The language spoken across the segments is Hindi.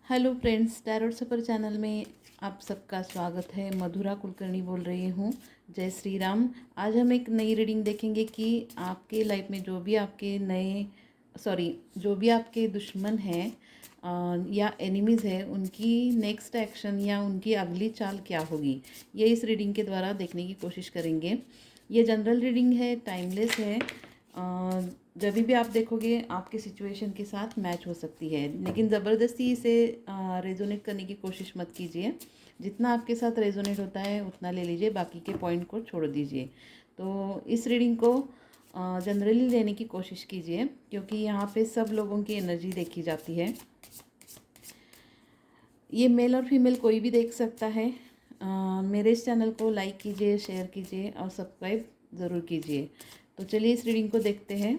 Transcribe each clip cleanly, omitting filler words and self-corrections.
हेलो फ्रेंड्स, टैरोट सफ़र चैनल में आप सबका स्वागत है। मधुरा कुलकर्णी बोल रही हूँ। जय श्री राम। आज हम एक नई रीडिंग देखेंगे कि आपके लाइफ में जो भी आपके दुश्मन हैं या एनिमीज़ है, उनकी नेक्स्ट एक्शन या उनकी अगली चाल क्या होगी, ये इस रीडिंग के द्वारा देखने की कोशिश करेंगे। ये जनरल रीडिंग है, टाइमलेस है। जब भी आप देखोगे आपके सिचुएशन के साथ मैच हो सकती है, लेकिन ज़बरदस्ती इसे रेजोनेट करने की कोशिश मत कीजिए। जितना आपके साथ रेजोनेट होता है उतना ले लीजिए, बाकी के पॉइंट को छोड़ दीजिए। तो इस रीडिंग को जनरली लेने की कोशिश कीजिए, क्योंकि यहाँ पे सब लोगों की एनर्जी देखी जाती है। ये मेल और फीमेल कोई भी देख सकता है। मेरे इस चैनल को लाइक कीजिए, शेयर कीजिए और सब्सक्राइब ज़रूर कीजिए। तो चलिए इस रीडिंग को देखते हैं।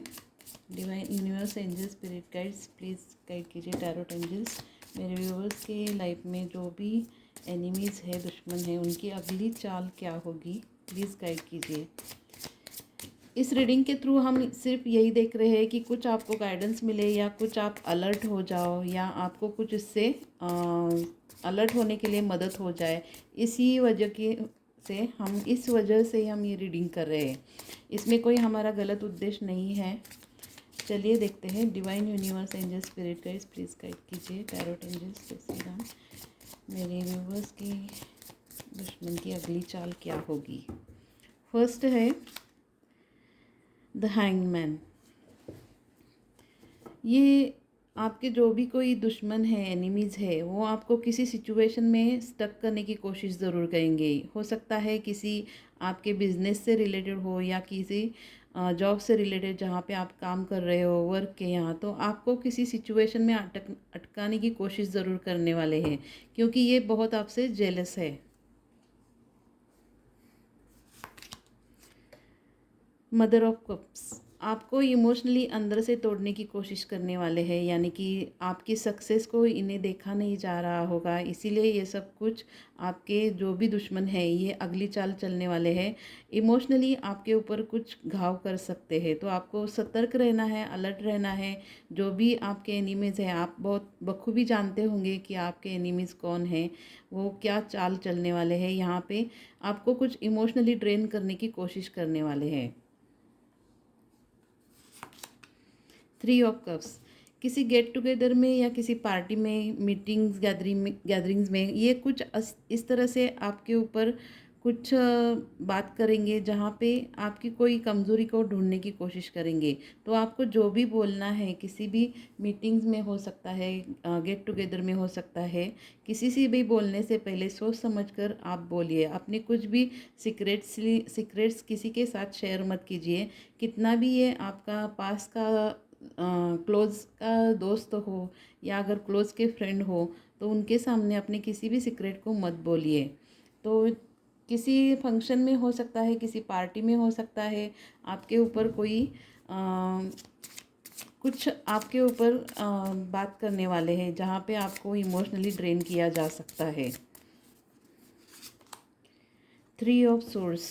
Divine universe, angels, spirit guides, please guide कीजिए टैरोट एंजल्स। मेरे व्यूवर्स के लाइफ में जो भी एनिमीज़ है, दुश्मन है, उनकी अगली चाल क्या होगी, प्लीज़ गाइड कीजिए। इस रीडिंग के थ्रू हम सिर्फ यही देख रहे हैं कि कुछ आपको गाइडेंस मिले या कुछ आप अलर्ट हो जाओ या आपको कुछ इससे अलर्ट होने के लिए मदद हो जाए। इसी वजह की से हम इस वजह से हम ये रीडिंग कर रहे हैं। इसमें कोई हमारा गलत उद्देश्य नहीं है। चलिए देखते हैं। Divine universe, angel, spirit guides, please guide कीजिए टैरोट एंजल्स। जय श्री राम। मेरे व्यूवर्स की दुश्मन की अगली चाल क्या होगी। फर्स्ट है द हैंगमैन। ये आपके जो भी कोई दुश्मन है, एनिमीज़ है, वो आपको किसी सिचुएशन में स्टक करने की कोशिश ज़रूर करेंगे। हो सकता है किसी आपके बिजनेस से रिलेटेड हो या किसी जॉब से रिलेटेड, जहाँ पे आप काम कर रहे हो, वर्क के यहाँ, तो आपको किसी सिचुएशन में अटकाने की कोशिश ज़रूर करने वाले हैं, क्योंकि ये बहुत आपसे जेलस है। मदर ऑफ कप्स आपको इमोशनली अंदर से तोड़ने की कोशिश करने वाले हैं, यानी कि आपकी सक्सेस को इन्हें देखा नहीं जा रहा होगा, इसीलिए ये सब कुछ आपके जो भी दुश्मन है ये अगली चाल चलने वाले हैं। इमोशनली आपके ऊपर कुछ घाव कर सकते हैं, तो आपको सतर्क रहना है, अलर्ट रहना है। जो भी आपके एनिमीज़ हैं, आप बहुत बखूबी जानते होंगे कि आपके एनिमीज़ कौन हैं, वो क्या चाल चलने वाले हैं। यहाँ पे आपको कुछ इमोशनली ड्रेन करने की कोशिश करने वाले हैं। 3 ऑफ कप्स किसी गेट टुगेदर में या किसी पार्टी में, मीटिंग्स, गैदरिंग्स में ये कुछ इस तरह से आपके ऊपर कुछ बात करेंगे, जहाँ पे आपकी कोई कमज़ोरी को ढूंढने की कोशिश करेंगे। तो आपको जो भी बोलना है, किसी भी मीटिंग्स में हो सकता है, गेट टुगेदर में हो सकता है, किसी से भी बोलने से पहले सोच समझकर आप बोलिए। अपने कुछ भी सीक्रेट्स किसी के साथ शेयर मत कीजिए। कितना भी ये आपका पास का क्लोज़ का दोस्त हो या अगर क्लोज़ के फ्रेंड हो, तो उनके सामने अपने किसी भी सीक्रेट को मत बोलिए। तो किसी फंक्शन में हो सकता है, किसी पार्टी में हो सकता है, आपके ऊपर कोई कुछ आपके ऊपर बात करने वाले हैं, जहाँ पे आपको इमोशनली ड्रेन किया जा सकता है। 3 ऑफ सोर्स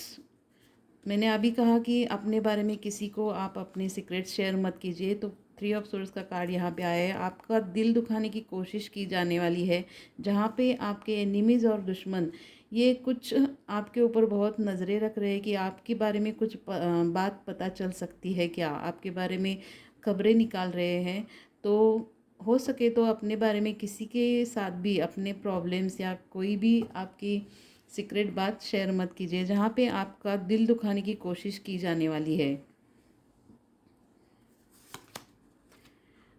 मैंने अभी कहा कि अपने बारे में किसी को आप अपने सीक्रेट शेयर मत कीजिए, तो 3 ऑफ सोर्स का कार्ड यहाँ पे आया है। आपका दिल दुखाने की कोशिश की जाने वाली है, जहाँ पे आपके एनिमीज़ और दुश्मन ये कुछ आपके ऊपर बहुत नज़रें रख रहे हैं कि आपके बारे में कुछ बात पता चल सकती है क्या, आपके बारे में खबरें निकाल रहे हैं। तो हो सके तो अपने बारे में किसी के साथ भी अपने प्रॉब्लम्स या कोई भी आपकी सीक्रेट बात शेयर मत कीजिए, जहाँ पे आपका दिल दुखाने की कोशिश की जाने वाली है।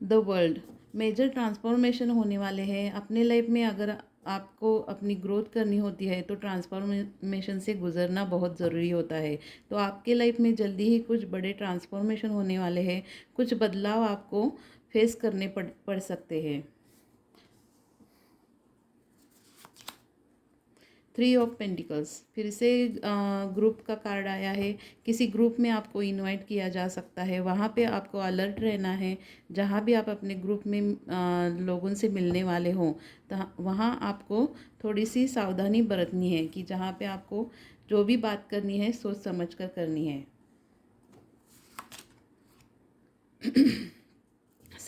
द वर्ल्ड मेजर ट्रांसफॉर्मेशन होने वाले हैं अपने लाइफ में। अगर आपको अपनी ग्रोथ करनी होती है तो ट्रांसफॉर्मेशन से गुजरना बहुत ज़रूरी होता है। तो आपके लाइफ में जल्दी ही कुछ बड़े ट्रांसफॉर्मेशन होने वाले हैं, कुछ बदलाव आपको फेस करने पड़ सकते हैं। 3 ऑफ पेंटिकल्स फिर से ग्रुप का कार्ड आया है। किसी ग्रुप में आपको इनवाइट किया जा सकता है, वहाँ पे आपको अलर्ट रहना है। जहाँ भी आप अपने ग्रुप में लोगों से मिलने वाले हों, तो वहाँ आपको थोड़ी सी सावधानी बरतनी है कि जहाँ पे आपको जो भी बात करनी है सोच समझ कर करनी है।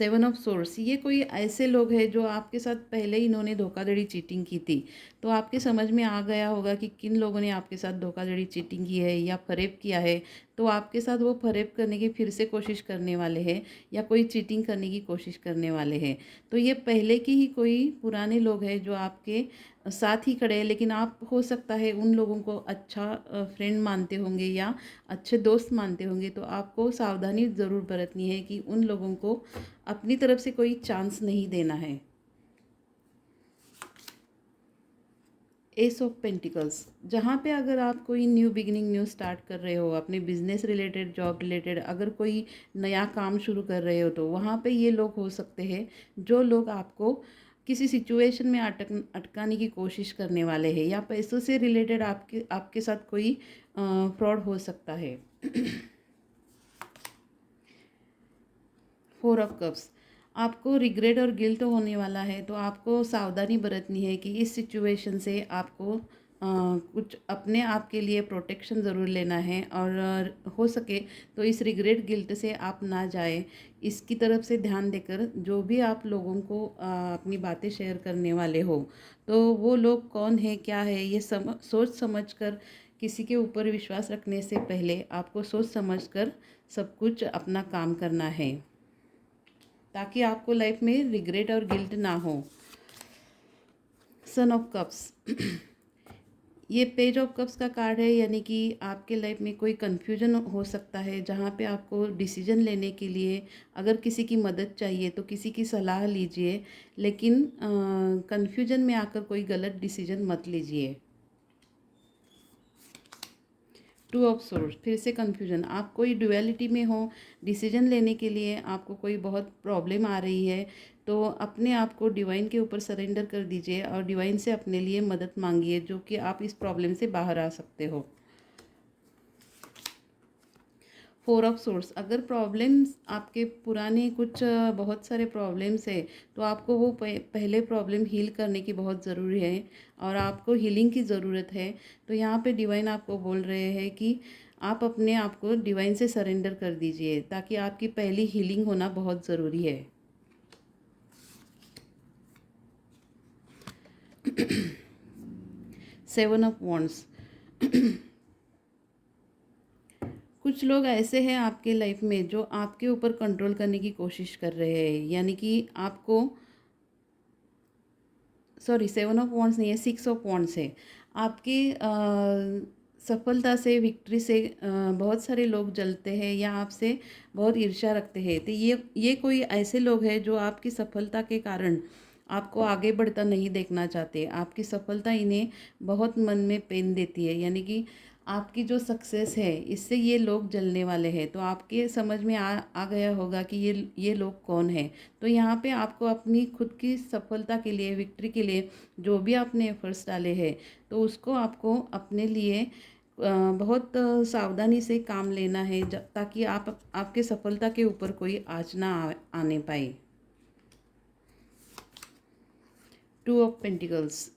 सेवन ऑफ सोर्स, ये कोई ऐसे लोग हैं जो आपके साथ पहले ही इन्होंने धोखाधड़ी चीटिंग की थी, तो आपके समझ में आ गया होगा कि किन लोगों ने आपके साथ धोखाधड़ी चीटिंग की है या फरेब किया है। तो आपके साथ वो फरेब करने की फिर से कोशिश करने वाले हैं या कोई चीटिंग करने की कोशिश करने वाले हैं। तो ये पहले की ही कोई पुराने लोग हैं जो आपके साथ ही खड़े हैं, लेकिन आप हो सकता है उन लोगों को अच्छा फ्रेंड मानते होंगे या अच्छे दोस्त मानते होंगे। तो आपको सावधानी ज़रूर बरतनी है कि उन लोगों को अपनी तरफ से कोई चांस नहीं देना है। एस ऑफ पेंटिकल्स, जहाँ पे अगर आप कोई न्यू बिगिनिंग न्यू स्टार्ट कर रहे हो, अपने बिजनेस रिलेटेड, जॉब रिलेटेड, अगर कोई नया काम शुरू कर रहे हो, तो वहाँ पे ये लोग हो सकते हैं जो लोग आपको किसी सिचुएशन में अटकाने की कोशिश करने वाले हैं, या पैसों से रिलेटेड आपके आपके साथ कोई फ्रॉड हो सकता है। फोर ऑफ कप्स, आपको रिग्रेट और गिल्ट होने वाला है, तो आपको सावधानी बरतनी है कि इस सिचुएशन से आपको कुछ अपने आप के लिए प्रोटेक्शन ज़रूर लेना है, और हो सके तो इस रिग्रेट गिल्ट से आप ना जाए, इसकी तरफ से ध्यान देकर जो भी आप लोगों को अपनी बातें शेयर करने वाले हो, तो वो लोग कौन है क्या है ये सोच समझ कर, किसी के ऊपर विश्वास रखने से पहले आपको सोच समझ कर सब कुछ अपना काम करना है, ताकि आपको लाइफ में रिग्रेट और गिल्ट ना हो। सन ऑफ कप्स, ये पेज ऑफ कप्स का कार्ड है, यानी कि आपके लाइफ में कोई कन्फ्यूजन हो सकता है, जहाँ पे आपको डिसीजन लेने के लिए अगर किसी की मदद चाहिए तो किसी की सलाह लीजिए, लेकिन कन्फ्यूजन में आकर कोई गलत डिसीजन मत लीजिए। टू ऑफ सोर्स, फिर से कन्फ्यूजन, आप कोई ड्युअलिटी में हो, डिसीजन लेने के लिए आपको कोई बहुत प्रॉब्लम आ रही है, तो अपने आप को डिवाइन के ऊपर सरेंडर कर दीजिए और डिवाइन से अपने लिए मदद मांगिए, जो कि आप इस प्रॉब्लम से बाहर आ सकते हो। फोर ऑफ सोर्स, अगर प्रॉब्लम्स आपके पुराने कुछ बहुत सारे प्रॉब्लम्स है, तो आपको वो पहले प्रॉब्लम हील करने की बहुत ज़रूरी है और आपको हीलिंग की ज़रूरत है। तो यहाँ पे डिवाइन आपको बोल रहे हैं कि आप अपने आप को डिवाइन से सरेंडर कर दीजिए, ताकि आपकी पहली हीलिंग होना बहुत ज़रूरी है। सेवन ऑफ वॉन्ड्स, कुछ लोग ऐसे हैं आपके लाइफ में जो आपके ऊपर कंट्रोल करने की कोशिश कर रहे हैं, यानी कि आपको, सॉरी सेवन ऑफ वॉन्ड्स नहीं है, सिक्स ऑफ वॉन्ड्स है। आपकी सफलता से, विक्ट्री से बहुत सारे लोग जलते हैं या आपसे बहुत ईर्ष्या रखते हैं। तो ये कोई ऐसे लोग हैं जो आपकी सफलता के कारण आपको आगे बढ़ता नहीं देखना चाहते। आपकी सफलता इन्हें बहुत मन में पेन देती है, यानी कि आपकी जो सक्सेस है इससे ये लोग जलने वाले हैं। तो आपके समझ में आ गया होगा कि ये लोग कौन है। तो यहाँ पे आपको अपनी खुद की सफलता के लिए, विक्ट्री के लिए जो भी आपने एफर्ट्स डाले हैं, तो उसको आपको अपने लिए बहुत सावधानी से काम लेना है, ताकि आप आपके सफलता के ऊपर कोई आँच ना आने पाए। टू ऑफ पेंटिकल्स,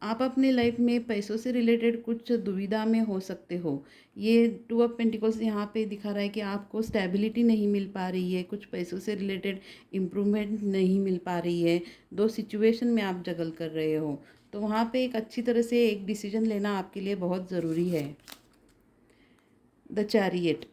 आप अपने लाइफ में पैसों से रिलेटेड कुछ दुविधा में हो सकते हो। ये टू ऑफ पेंटिकल्स यहाँ पे दिखा रहा है कि आपको स्टेबिलिटी नहीं मिल पा रही है, कुछ पैसों से रिलेटेड इम्प्रूवमेंट नहीं मिल पा रही है, दो सिचुएशन में आप जगल कर रहे हो। तो वहाँ पे एक अच्छी तरह से एक डिसीजन लेना आपके लिए बहुत ज़रूरी है। द चैरियट,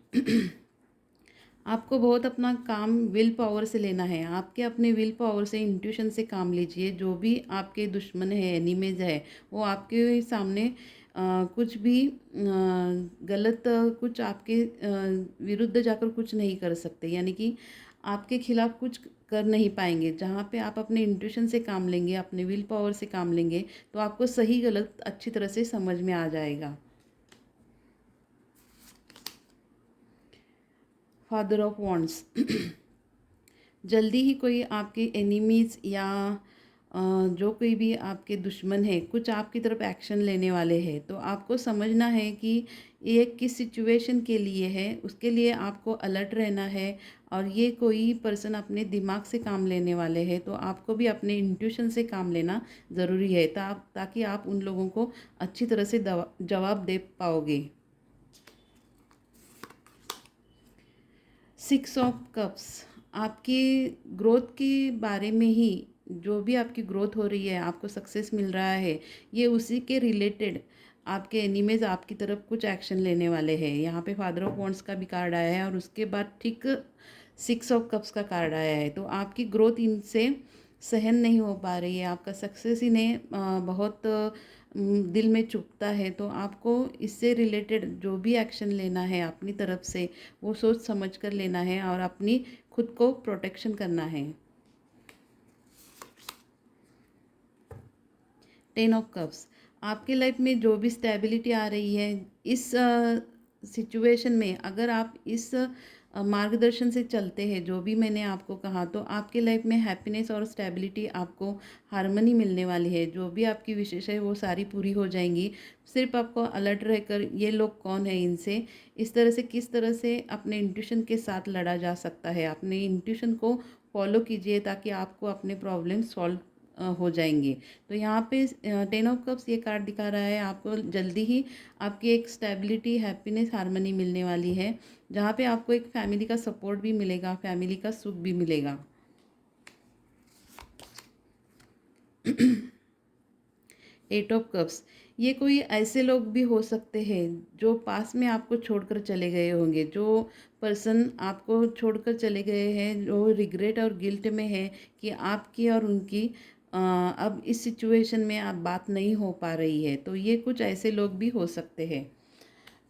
आपको बहुत अपना काम विल पावर से लेना है। आपके अपने विल पावर से, इंट्यूशन से काम लीजिए। जो भी आपके दुश्मन है, एनिमीज है, वो आपके सामने कुछ भी गलत, कुछ आपके विरुद्ध जाकर कुछ नहीं कर सकते, यानी कि आपके खिलाफ कुछ कर नहीं पाएंगे। जहाँ पे आप अपने इंट्यूशन से काम लेंगे, अपने विल पावर से काम लेंगे, तो आपको सही गलत अच्छी तरह से समझ में आ जाएगा। फादर ऑफ वॉन्ड्स, जल्दी ही कोई आपके एनिमीज़ या जो कोई भी आपके दुश्मन है, कुछ आपकी तरफ एक्शन लेने वाले हैं। तो आपको समझना है कि ये किस सिचुएशन के लिए है, उसके लिए आपको अलर्ट रहना है। और ये कोई पर्सन अपने दिमाग से काम लेने वाले हैं, तो आपको भी अपने इंट्यूशन से काम लेना ज़रूरी है, ताकि आप उन लोगों को अच्छी तरह से जवाब दे पाओगे। सिक्स ऑफ कप्स, आपकी ग्रोथ के बारे में ही, जो भी आपकी ग्रोथ हो रही है, आपको सक्सेस मिल रहा है, ये उसी के रिलेटेड आपके एनिमीज आपकी तरफ कुछ एक्शन लेने वाले हैं। यहाँ पे फादर ऑफ वॉन्ड्स का भी कार्ड आया है और उसके बाद ठीक 6 ऑफ कप्स का कार्ड आया है। तो आपकी ग्रोथ इनसे सहन नहीं हो पा रही है, आपका सक्सेस इन्हें बहुत दिल में चुभता है। तो आपको इससे रिलेटेड जो भी एक्शन लेना है अपनी तरफ से, वो सोच समझ कर लेना है और अपनी खुद को प्रोटेक्शन करना है। 10 ऑफ कप्स, आपके लाइफ में जो भी स्टेबिलिटी आ रही है इस सिचुएशन में, अगर आप इस मार्गदर्शन से चलते हैं, जो भी मैंने आपको कहा, तो आपके लाइफ में हैप्पीनेस और स्टेबिलिटी, आपको हार्मनी मिलने वाली है। जो भी आपकी विशेष है वो सारी पूरी हो जाएंगी। सिर्फ आपको अलर्ट रहकर ये लोग कौन है, इनसे इस तरह से किस तरह से अपने इंट्यूशन के साथ लड़ा जा सकता है। अपने इंट्यूशन को फॉलो कीजिए ताकि आपको अपने प्रॉब्लम सॉल्व हो जाएंगे। तो यहाँ पे 10 ऑफ कप्स ये कार्ड दिखा रहा है आपको जल्दी ही आपकी एक स्टेबिलिटी, हैप्पीनेस, हार्मनी मिलने वाली है, जहाँ पे आपको एक फैमिली का सपोर्ट भी मिलेगा, फैमिली का सुख भी मिलेगा। 8 ऑफ कप्स, ये कोई ऐसे लोग भी हो सकते हैं जो पास में आपको छोड़कर चले गए होंगे। जो पर्सन आपको छोड़कर चले गए हैं, जो रिग्रेट और गिल्ट में है कि आपकी और उनकी अब इस सिचुएशन में आप बात नहीं हो पा रही है। तो ये कुछ ऐसे लोग भी हो सकते हैं।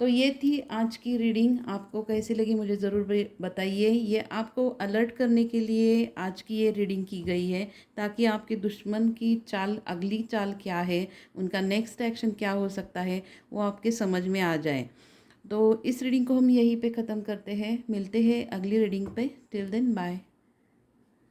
तो ये थी आज की रीडिंग। आपको कैसी लगी मुझे ज़रूर बताइए। ये आपको अलर्ट करने के लिए आज की ये रीडिंग की गई है, ताकि आपके दुश्मन की चाल, अगली चाल क्या है, उनका नेक्स्ट एक्शन क्या हो सकता है, वो आपके समझ में आ जाए। तो इस रीडिंग को हम यहीं पे ख़त्म करते हैं। मिलते हैं अगली रीडिंग पे। Till then bye.